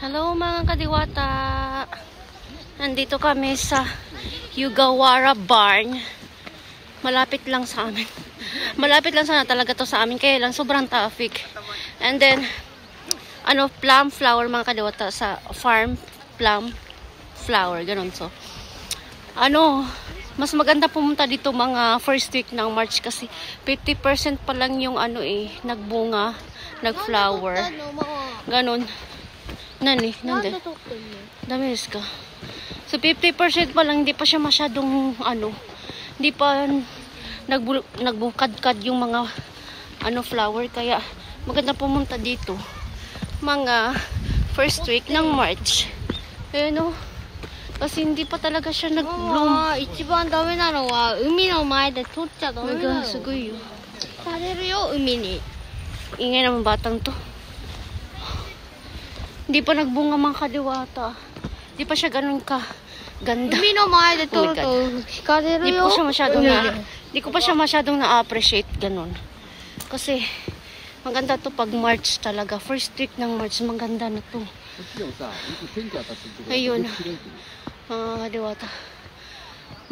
Hello mga kadiwata. Nandito kami sa Yugawara Barn. Malapit lang sa amin. Malapit lang sana talaga to sa amin. Kaya lang sobrang traffic. And then, plum flower mga kadiwata sa farm. Plum flower. Ganon so. Mas maganda pumunta dito mga first week ng March kasi 50% pa lang yung nagbunga, nagflower. Ganon. Nani? Nande? Dami ka. So 50% pa lang, hindi pa siya masyadong hindi pa nagbukad-kad yung mga flower, kaya maganda pumunta dito mga first week ng March. Kasi hindi pa talaga siya nag-bloom. 一番ダメなのは海の前で取っちゃダメだよ。すごいよ。されるよ海に。Ingay naman batang to. Hindi pa nagbunga mga kadiwata. Hindi pa siya ganun ka ganda. 海の前で取ると惹かれるよ。Hindi ko pa siya masyadong na-appreciate ganun. Kasi maganda to pag March talaga. First week ng March, maganda na to. Ayun. Mga kadiwata.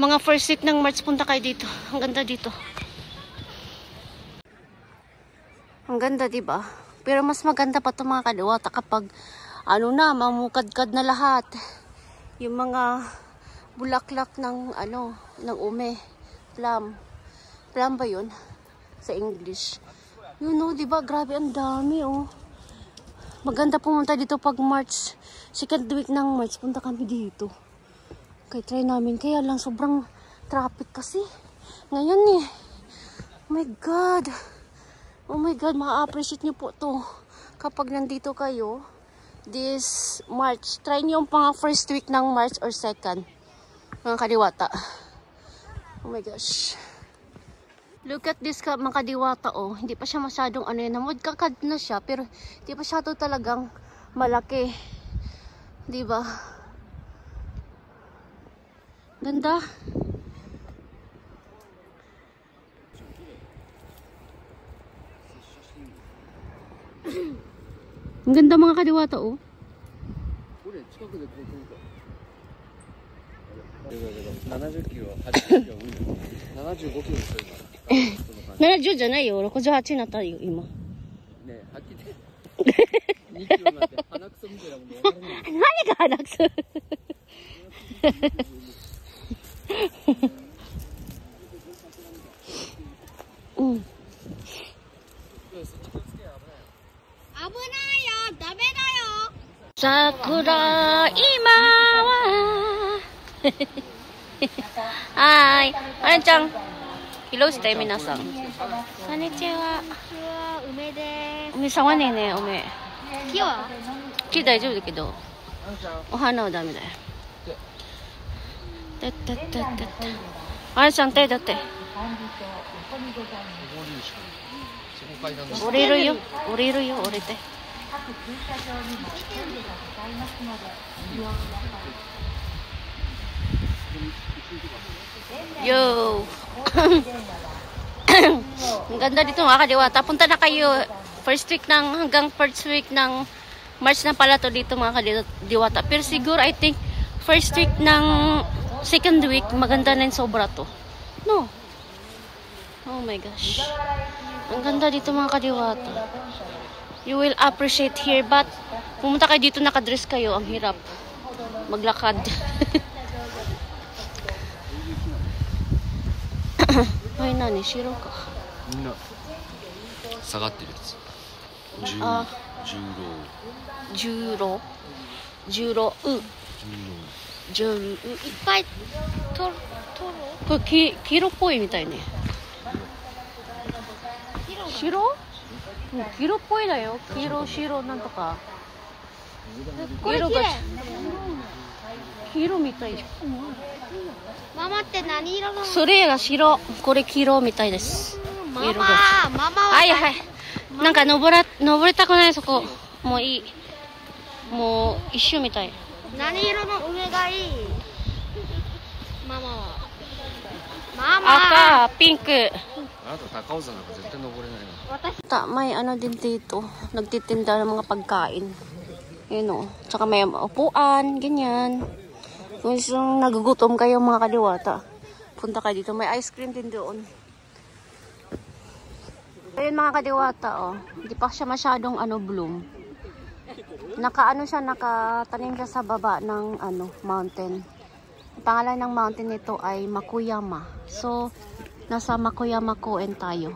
Mga first week ng March, punta kayo dito. Ang ganda dito. Ang ganda, diba? Pero mas maganda pa to mga kadiwata kapag mamukadkad na lahat. Yung mga bulaklak ng ng ume. Plum. Plum ba yun? Sa English. Diba? Grabe, ang dami, Maganda pumunta dito pag March. Second week ng March, punta kami dito. Kaya try namin. Kaya lang sobrang traffic kasi. Ngayon Oh my God, ma-appreciate nyo po to. Kapag nandito kayo, this March, try nyo yung first week ng March or second. Mga kadiwata. Oh my gosh. Look at this mga kadiwata, Hindi pa siya masyadong namudkakad na siya, pero hindi pa siya to talagang malaki. Diba? Ganda. Ang ganda mga kadiwata, 70じゃないよ、68になったよ今。ねえ、はっきり2キロになって鼻くそみたいなもんで分からない。何が鼻くそ危ないよ、ダメだよ。桜今ははい、あれちゃんHelloして皆さん。こんにちは。梅です。梅さんはね梅。木は？木大丈夫だけど、お花はダメだよ。あれちゃん手だって。降りるよ降りて。Yo! Ang ganda dito mga kadiwata. Punta na kayo hanggang first week ng March na pala to dito mga kadiwata. Pero siguro I think first week ng second week maganda na yung sobra to. No? Oh my gosh. Ang ganda dito mga kadiwata. You will appreciate here, but pumunta kayo dito nakadress kayo. Ang hirap maglakad. Ay, nani, shiro ka. みんな下がってるやつ。十郎いっぱい取る。これ黄色っぽいみたいね。白？黄色っぽいだよ。黄色、白なんとか。これ綺麗。黄色みたい。ママって何色なの？それが白、これ黄色みたいです。ママははいはい。なんか登りたくないそこ。もういい。もう一緒みたい。何色の上がいい？ママは。赤、ピンク。あなた高尾山なんか絶対登れないな。May din dito. Nagtitinda ng mga pagkain. Yun o. Tsaka may upuan, ganyan. Kung nagugutom kayo mga kadiwata, punta kayo dito. May ice cream din doon. Ayun mga kadiwata, oh. Hindi pa siya masyadong bloom. Nakatanim siya sa baba ng mountain. Ang pangalan ng mountain nito ay Makuyama. So, nasa Makuyama Koen tayo.